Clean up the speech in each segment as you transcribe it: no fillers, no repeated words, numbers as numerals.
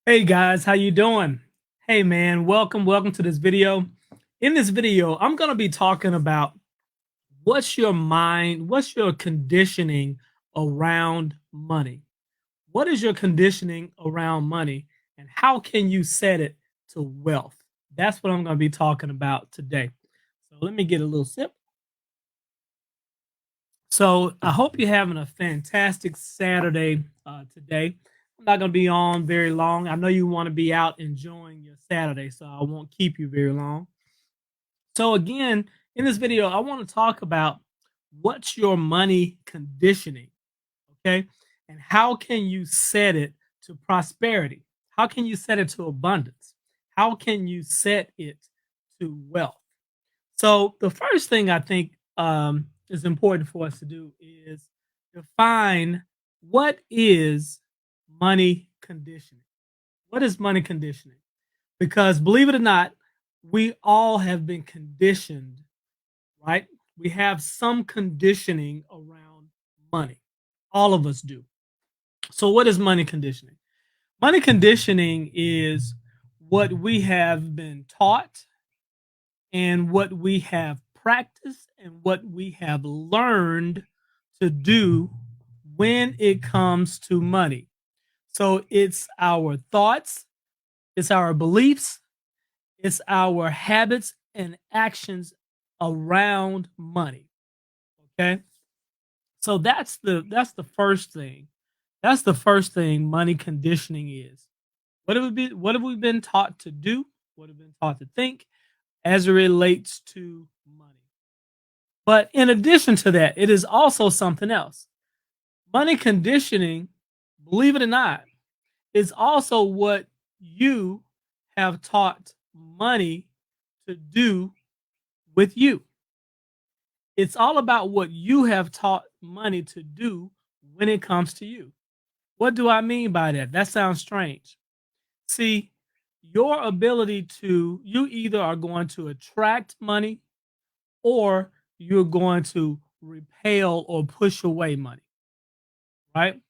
Hey guys, how you doing? Hey man, welcome to this video. In this video, I'm going to be talking about what's your conditioning around money? What is your conditioning around money and how can you set it to wealth? That's what I'm going to be talking about today. So let me get a little sip. So I hope you're having a fantastic Saturday today. I'm not going to be on very long. I know you want to be out enjoying your Saturday, so I won't keep you very long. So again, in this video, I want to talk about what's your money conditioning, okay? And how can you set it to prosperity? How can you set it to abundance? How can you set it to wealth? So the first thing I think is important for us to do is define what is money conditioning. What is money conditioning? Because believe it or not, we all have been conditioned, right? We have some conditioning around money. All of us do. So what is money conditioning? Money conditioning is what we have been taught and what we have practiced and what we have learned to do when it comes to money. So it's our thoughts, it's our beliefs, it's our habits and actions around money. Okay? So that's the first thing. That's the first thing money conditioning is. What have we been taught to do? What have we been taught to think as it relates to money? But in addition to that, it is also something else. Money conditioning, believe it or not, is also what you have taught money to do with you. It's all about what you have taught money to do when it comes to you. What do I mean by that? That sounds strange. See, your ability you either are going to attract money or you're going to repel or push away money, right?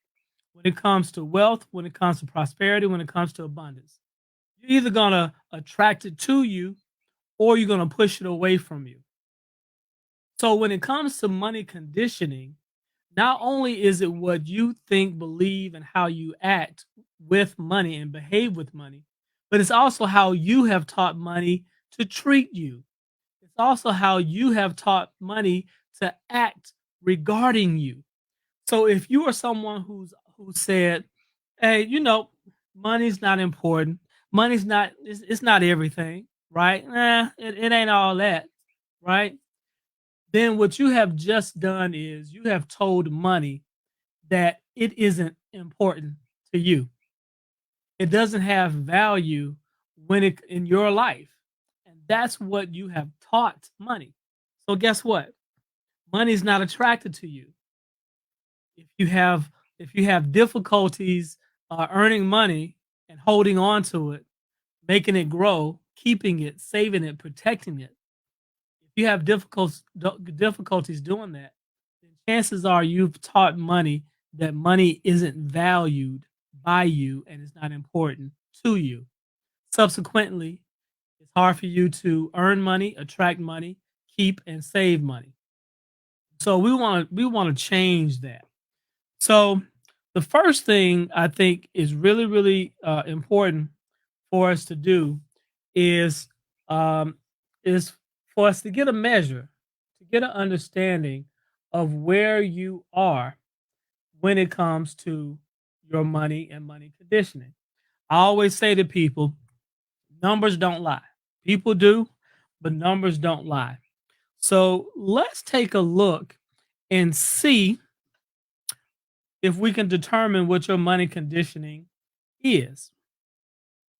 When it comes to wealth, when it comes to prosperity, when it comes to abundance, you're either going to attract it to you or you're going to push it away from you. So when it comes to money conditioning, not only is it what you think, believe, and how you act with money and behave with money, but it's also how you have taught money to treat you. It's also how you have taught money to act regarding you. So if you are someone who said, "Hey, money's not important. Money's not it's not everything, right? It ain't all that, right?" Then what you have just done is you have told money that it isn't important to you. It doesn't have value when it in your life. And that's what you have taught money. So guess what? Money's not attracted to you. If you have if you have difficulties earning money and holding on to it, making it grow, keeping it, saving it, protecting it, if you have difficulties doing that, then chances are you've taught money that money isn't valued by you and is not important to you. Subsequently, it's hard for you to earn money, attract money, keep and save money. So we want to change that. So the first thing I think is really important for us to do is um, is for us to get a measure, to get an understanding of where you are when it comes to your money and money conditioning. I always say to people, numbers don't lie. People do, but numbers don't lie. So let's take a look and see if we can determine what your money conditioning is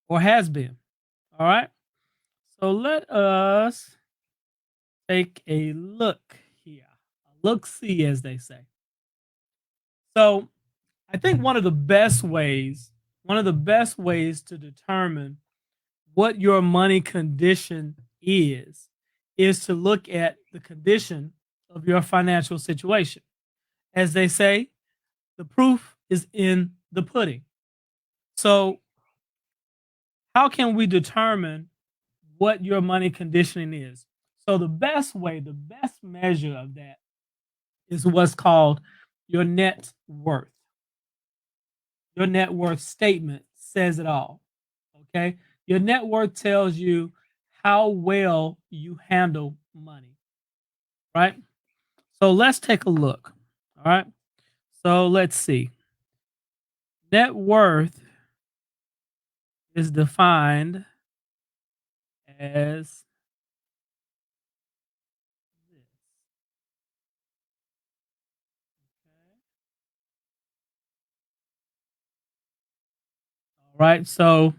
or has been. All right. So let us take a look here. A look see, as they say. So I think one of the best ways to determine what your money condition is to look at the condition of your financial situation. As they say, the proof is in the pudding. So how can we determine what your money conditioning is? So the best way, the best measure of that is what's called your net worth. Your net worth statement says it all. Okay. Your net worth tells you how well you handle money, right? So let's take a look. All right. So let's see. Net worth is defined as this. Okay. All right. So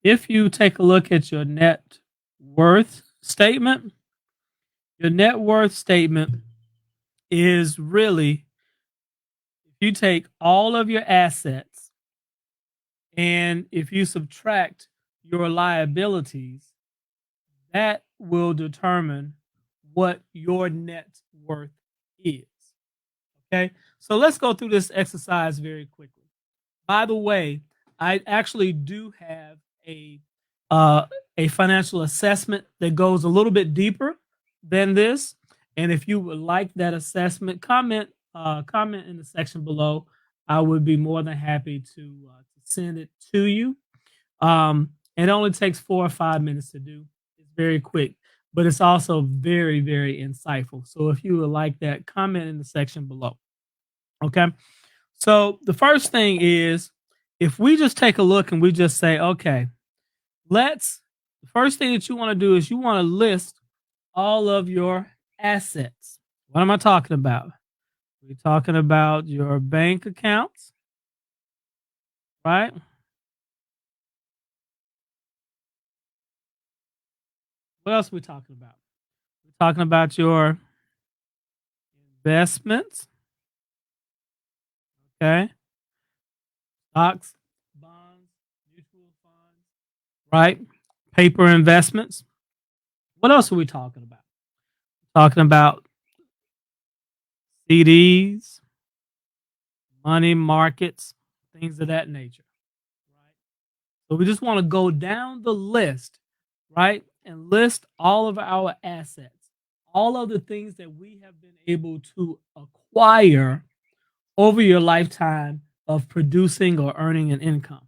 if you take a look at your net worth statement, your net worth statement is really, if you take all of your assets and if you subtract your liabilities, that will determine what your net worth is. Okay. So let's go through this exercise very quickly. By the way, I actually do have uh, a financial assessment that goes a little bit deeper than this. And if you would like that assessment, comment in the section below. I would be more than happy to send it to you. It only takes 4 or 5 minutes to do. It's very quick, but it's also very, very insightful. So if you would like that, comment in the section below. Okay. So the first thing is, if we just take a look and we just say, okay, the first thing that you want to do is you want to list all of your assets. What am I talking about? We're talking about your bank accounts, right? What else are we talking about? We're talking about your investments, okay? Stocks, bonds, mutual funds, right? Paper investments. What else are we talking about? Talking about CDs, money markets, things of that nature, right? So we just want to go down the list, right? And list all of our assets, all of the things that we have been able to acquire over your lifetime of producing or earning an income.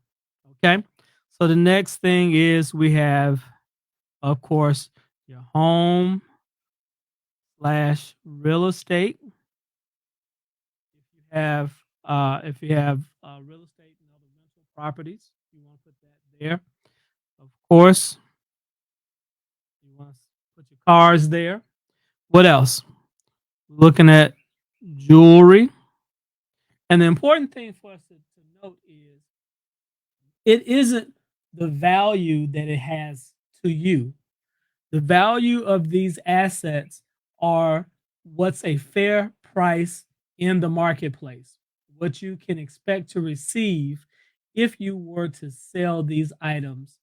Okay. So the next thing is we have, of course, your home slash real estate. If you have real estate and other rental properties, you want to put that there. Of course, you want to put your cars there. What else? Looking at jewelry. And the important thing for us to note is it isn't the value that it has to you. The value of these assets are what's a fair price in the marketplace, what you can expect to receive if you were to sell these items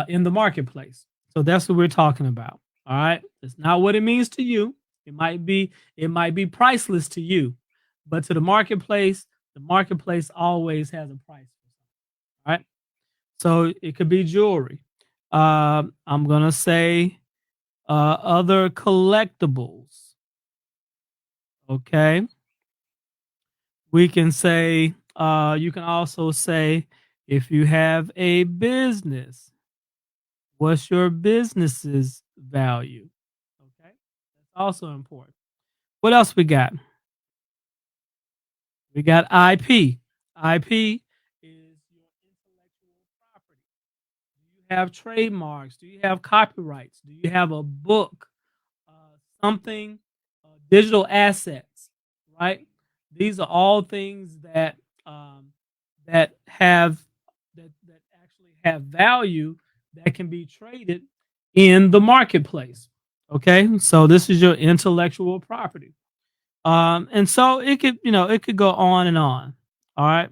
in the marketplace. So that's what we're talking about. All right. It's not what it means to you. It might be priceless to you, but to the marketplace always has a price. All right. So it could be jewelry. I'm gonna say other collectibles. Okay. We can say, you can also say, if you have a business, what's your business's value? Okay. That's also important. What else we got? We got IP. IP is your intellectual property. Do you have trademarks? Do you have copyrights? Do you have a book? Something, digital assets, right? These are all things that have that actually have value that can be traded in the marketplace. Okay, so this is your intellectual property, and so it could go on and on. All right,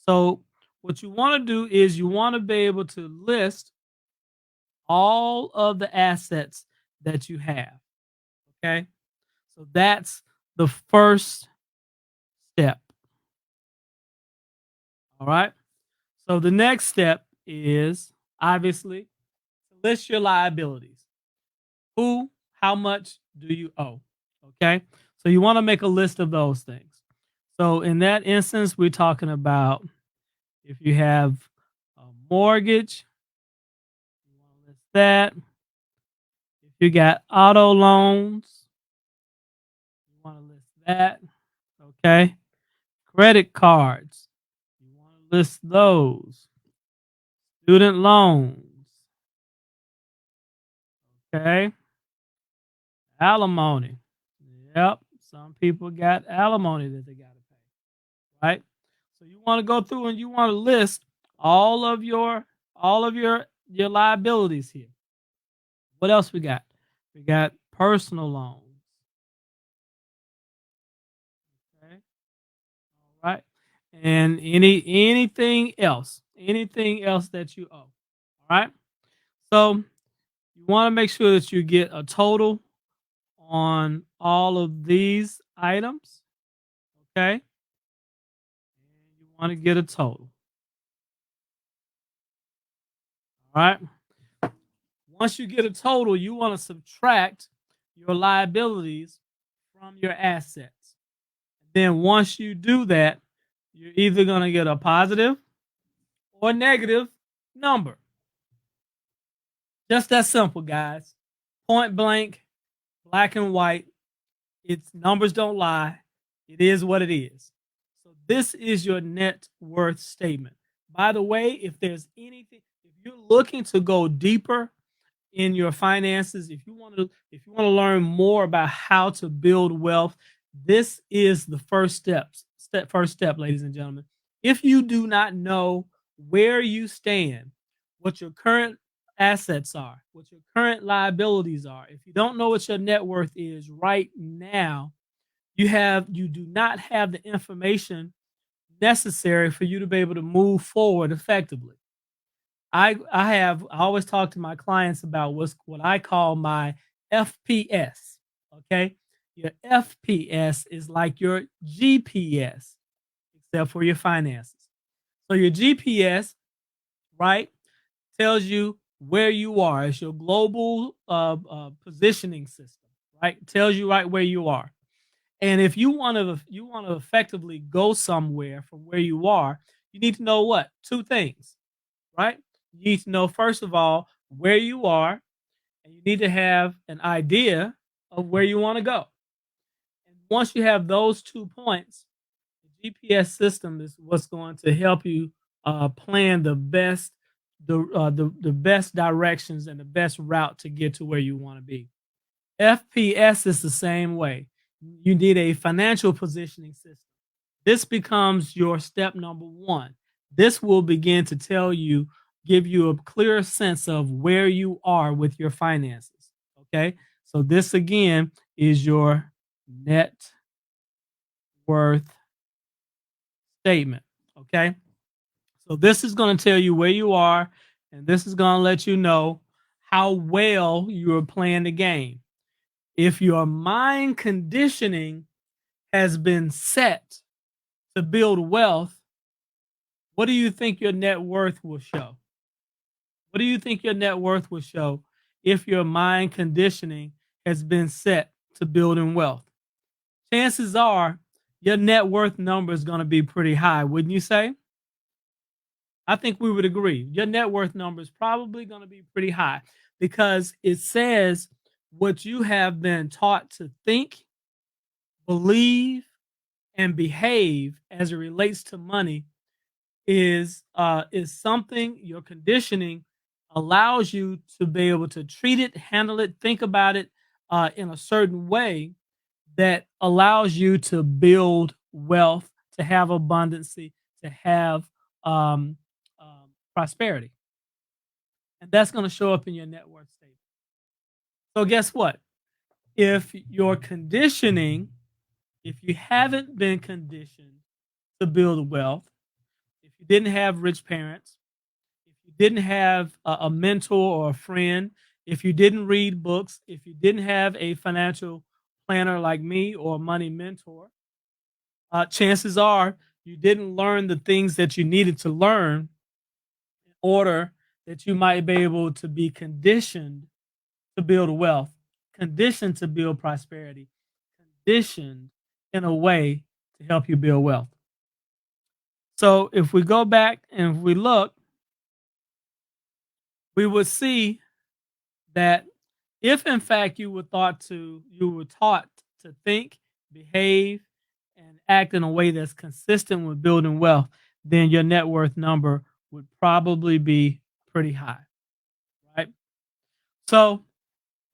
so what you want to do is you want to be able to list all of the assets that you have. Okay. So that's the first step. All right. So the next step is obviously to list your liabilities. Who, how much do you owe? Okay. So you want to make a list of those things. So in that instance, we're talking about if you have a mortgage, you want to list that. If you got auto loans, you want to list that. Okay. Credit cards, you want to list those. Student loans. Okay. Alimony. Yep. Some people got alimony that they got to pay. Right. So you want to go through and you want to list all of your liabilities here. What else we got? We got personal loans. Okay. All right. And anything else that you owe. All right. So you want to make sure that you get a total on all of these items. Okay. And you want to get a total. All right. Once you get a total, you want to subtract your liabilities from your assets. Then once you do that, you're either going to get a positive or negative number. Just that simple, guys. Point blank, black and white. It's numbers don't lie. It is what it is. So this is your net worth statement. By the way, if there's anything, if you're looking to go deeper in your finances, if you want to learn more about how to build wealth, this is the first step, ladies and gentlemen. If you do not know where you stand, what your current assets are, what your current liabilities are, if you don't know what your net worth is right now, you do not have the information necessary for you to be able to move forward effectively. I always talk to my clients about what I call my FPS. Okay. Your FPS is like your GPS, except for your finances. So your GPS, right, tells you where you are. It's your global positioning system, right? It tells you right where you are. And if you want to effectively go somewhere from where you are, you need to know what? Two things, right? You need to know, first of all, where you are, and you need to have an idea of where you want to go. And once you have those 2 points, the GPS system is what's going to help you plan the best directions and the best route to get to where you want to be. FPS is the same way. You need a financial positioning system. This becomes your step number one. This will begin to give you a clear sense of where you are with your finances. Okay. So this again is your net worth statement. Okay. So this is going to tell you where you are, and this is going to let you know how well you are playing the game. If your mind conditioning has been set to build wealth, what do you think your net worth will show? What do you think your net worth will show if your mind conditioning has been set to building wealth? Chances are your net worth number is going to be pretty high, wouldn't you say? I think we would agree. Your net worth number is probably going to be pretty high because it says what you have been taught to think, believe, and behave as it relates to money is something your conditioning allows you to be able to treat it, handle it, think about it in a certain way that allows you to build wealth, to have abundancy, to have um, prosperity. And that's going to show up in your net worth statement. So guess what? If your conditioning, if you haven't been conditioned to build wealth, if you didn't have rich parents, if you didn't have a mentor or a friend, if you didn't read books, if you didn't have a financial planner like me or a money mentor, chances are you didn't learn the things that you needed to learn order that you might be able to be conditioned to build wealth, conditioned to build prosperity, conditioned in a way to help you build wealth. So if we go back and if we look, we would see that if in fact you were taught to think, behave, and act in a way that's consistent with building wealth, then your net worth number would probably be pretty high, right? So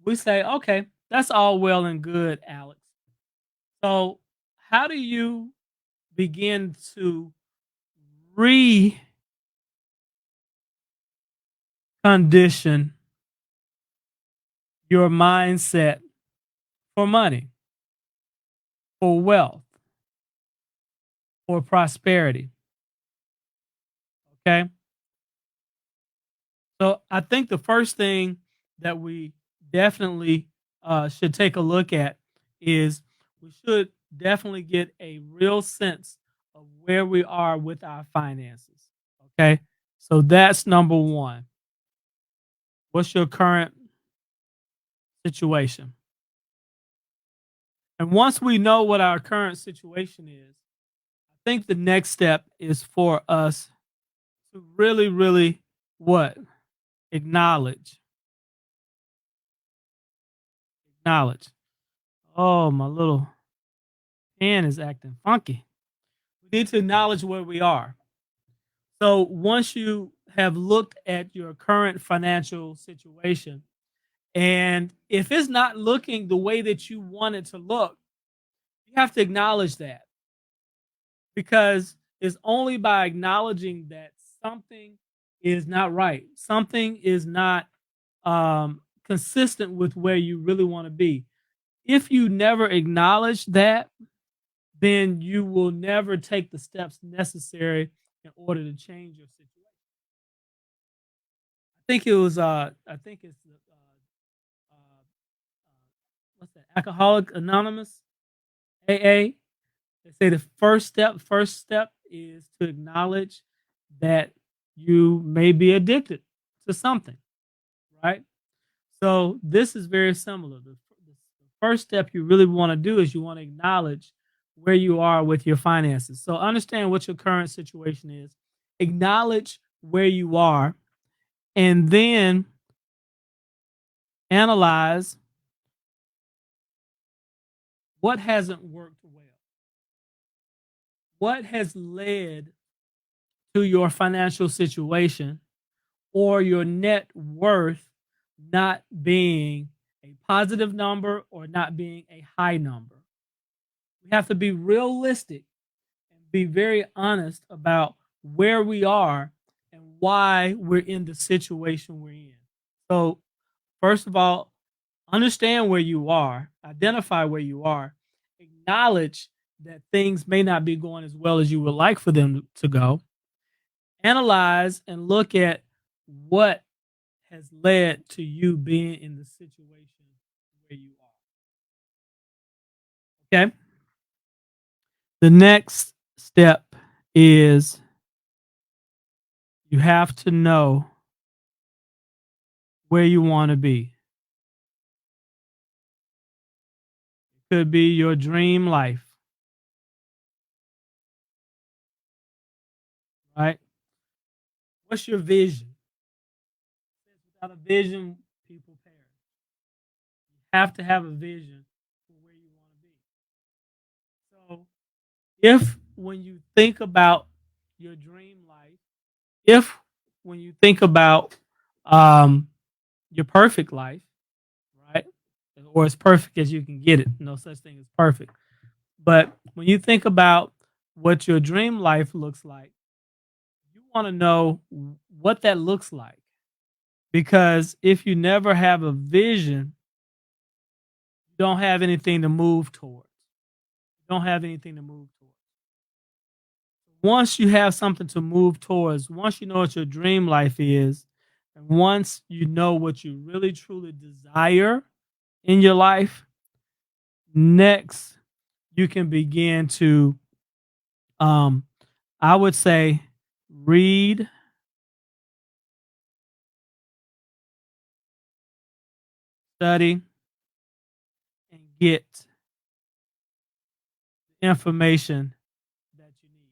we say, okay, that's all well and good, Alex. So how do you begin to recondition your mindset for money, for wealth, for prosperity? Okay. So I think the first thing that we definitely should take a look at is we should definitely get a real sense of where we are with our finances. Okay. So that's number one. What's your current situation? And once we know what our current situation is, I think the next step is for us to really, really what? Acknowledge. Acknowledge. Oh, my little pen is acting funky. We need to acknowledge where we are. So once you have looked at your current financial situation, and if it's not looking the way that you want it to look, you have to acknowledge that, because it's only by acknowledging that something is not right, something is not consistent with where you really want to be. If you never acknowledge that, then you will never take the steps necessary in order to change your situation. I think it's what's that? Alcoholic Anonymous, AA. They say the first step is to acknowledge that you may be addicted to something, right? So this is very similar. The first step you really want to do is you want to acknowledge where you are with your finances. So understand what your current situation is, acknowledge where you are, and then analyze what hasn't worked well. What has led to your financial situation or your net worth not being a positive number or not being a high number? We have to be realistic and be very honest about where we are and why we're in the situation we're in. So, first of all, understand where you are, identify where you are, acknowledge that things may not be going as well as you would like for them to go, analyze and look at what has led to you being in the situation where you are. Okay. The next step is you have to know where you want to be. It could be your dream life, right? What's your vision? Without a vision, people perish. You have to have a vision for where you want to be. So, if when you think about your dream life, if when you think about um, your perfect life, right, or as perfect as you can get it, no such thing as perfect. But when you think about what your dream life looks like, you want to know what that looks like. Because if you never have a vision, you don't have anything to move towards. You don't have anything to move towards. Once you have something to move towards, once you know what your dream life is, and once you know what you really truly desire in your life, next you can begin to, I would say, read study and get information that you need.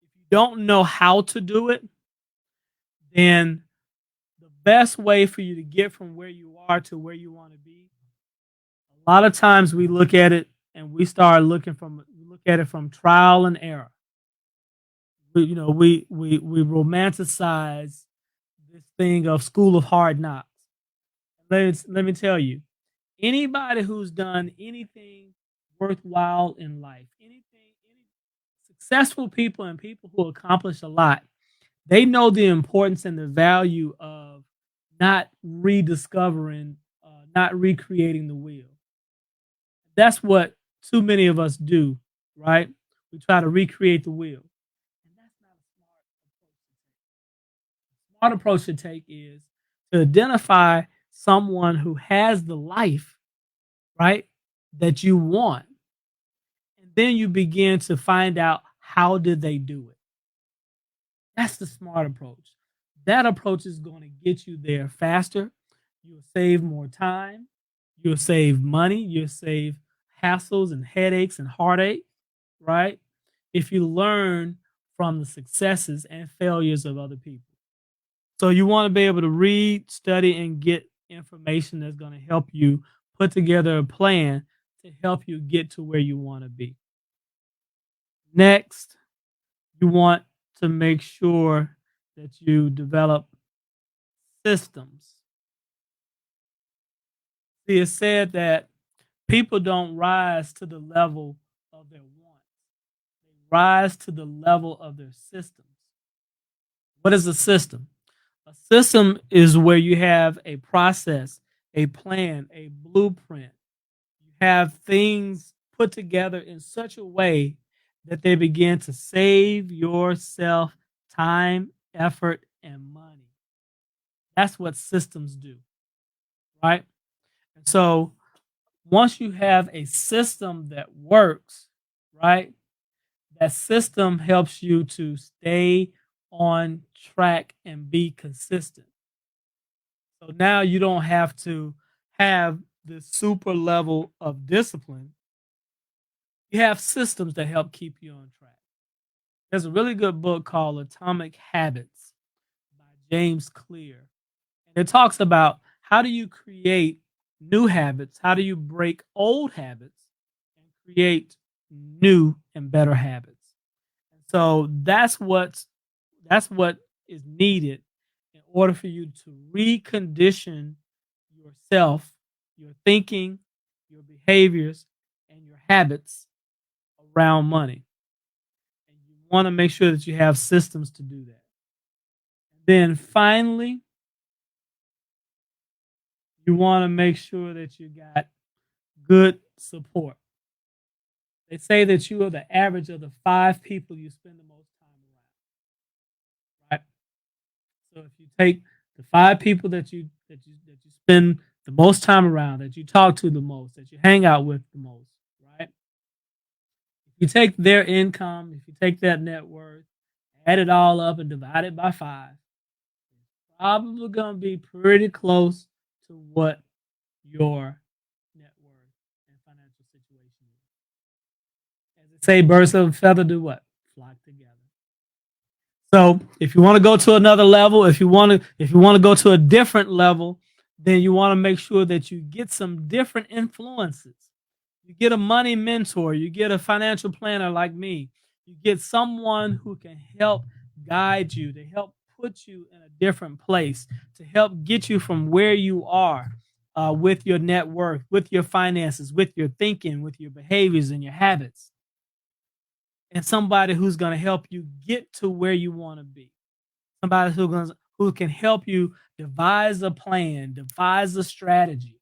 If you don't know how to do it, then the best way for you to get from where you are to where you want to be, a lot of times we look at it and we look at it from trial and error. We romanticize this thing of school of hard knocks. Let me tell you, anybody who's done anything worthwhile in life, any successful people and people who accomplish a lot, they know the importance and the value of not rediscovering, not recreating the wheel. That's what too many of us do, right? We try to recreate the wheel. And that's not a smart approach to take is to identify someone who has the life, right, that you want. And then you begin to find out how did they do it. That's the smart approach. That approach is going to get you there faster. You'll save more time. You'll save money. You'll save hassles and headaches and heartache, right? If you learn from the successes and failures of other people. So you want to be able to read, study, and get information that's going to help you put together a plan to help you get to where you want to be. Next, you want to make sure that you develop systems. See, it's said that people don't rise to the level of their wants, they rise to the level of their systems. What is a system? A system is where you have a process, a plan, a blueprint. You have things put together in such a way that they begin to save yourself time, effort, and money. That's what systems do, right? And so once you have a system that works, right, that system helps you to stay on track and be consistent. So now you don't have to have the super level of discipline. You have systems that help keep you on track. There's a really good book called Atomic Habits by James Clear. And it talks about how do you create new habits? How do you break old habits and create new and better habits? So that's what is needed in order for you to recondition yourself, your thinking, your behaviors, and your habits around money. And you want to make sure that you have systems to do that. Then finally, you want to make sure that you got good support. They say that you are the average of the 5 people you spend the most time around, right? So if you take the 5 people that you spend the most time around, that you talk to the most, that you hang out with the most, right? If you take their income, if you take that net worth, add it all up and divide it by 5, it's probably going to be pretty close to what your net worth and financial situation is. As they say, birds of a feather do what? Flock together. So if you want to go to another level, if you want to go to a different level, then you want to make sure that you get some different influences. You get a money mentor, you get a financial planner like me, you get someone who can help guide you, to help put you in a different place, to help get you from where you are with your net worth, with your finances, with your thinking, with your behaviors and your habits, and somebody who's going to help you get to where you want to be. Somebody who can help you devise a plan, devise a strategy,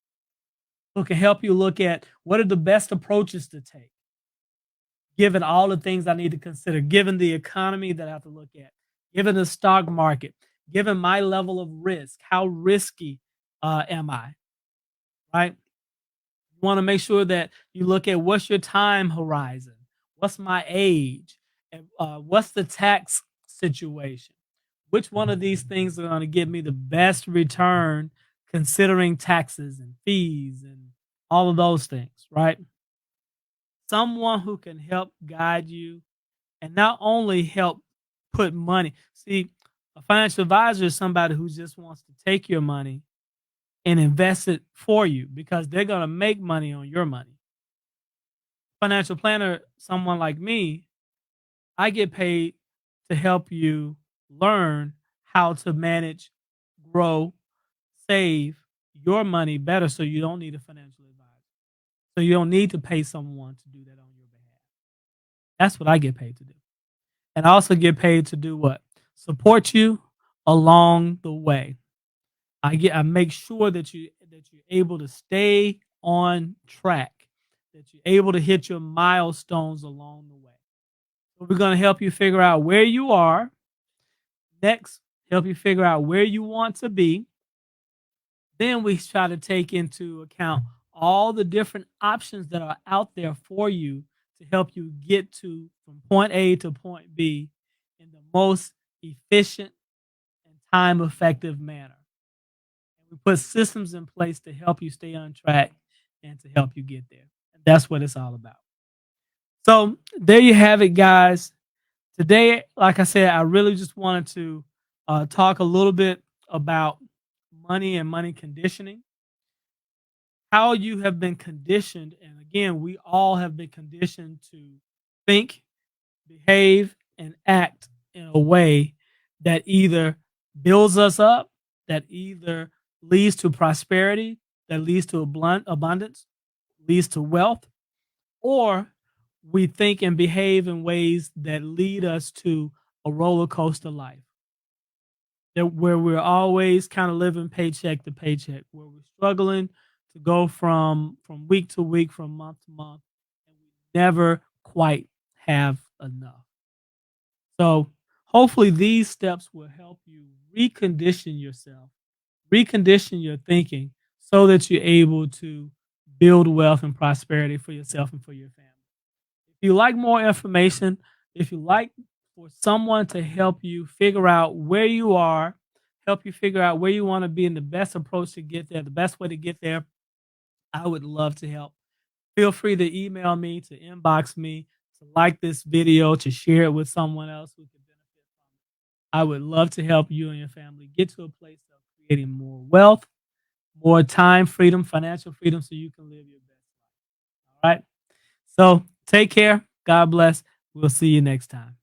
who can help you look at what are the best approaches to take, given all the things I need to consider, given the economy that I have to look at, given the stock market, given my level of risk, how risky am I, right? You want to make sure that you look at what's your time horizon, what's my age, and what's the tax situation. Which one of these things are going to give me the best return considering taxes and fees and all of those things, right? Someone who can help guide you and not only help put money. See, a financial advisor is somebody who just wants to take your money and invest it for you because they're going to make money on your money. Financial planner, someone like me, I get paid to help you learn how to manage, grow, save your money better so you don't need a financial advisor. So you don't need to pay someone to do that on your behalf. That's what I get paid to do. And I also get paid to do what? Support you along the way. I make sure that you're able to stay on track, that you're able to hit your milestones along the way. So we're going to help you figure out where you are. Next, help you figure out where you want to be. Then we try to take into account all the different options that are out there for you to help you get to from point A to point B in the most efficient and time effective manner. And we put systems in place to help you stay on track and to help you get there. And that's what it's all about. So there you have it, guys. Today, like I said, I really just wanted to talk a little bit about money and money conditioning, how you have been conditioned. And again, we all have been conditioned to think, behave, and act in a way that either builds us up, that either leads to prosperity, that leads to abundance, leads to wealth, or we think and behave in ways that lead us to a roller coaster life, that where we're always kind of living paycheck to paycheck, where we're struggling to go from week to week, from month to month, and we never quite have enough. So hopefully these steps will help you recondition yourself, recondition your thinking so that you're able to build wealth and prosperity for yourself and for your family. If you like more information, if you like for someone to help you figure out where you are, help you figure out where you want to be and the best approach to get there, the best way to get there, I would love to help. Feel free to email me, to inbox me, to like this video, to share it with someone else who can benefit from it. I would love to help you and your family get to a place of creating more wealth, more time freedom, financial freedom, so you can live your best life. All right. So take care. God bless. We'll see you next time.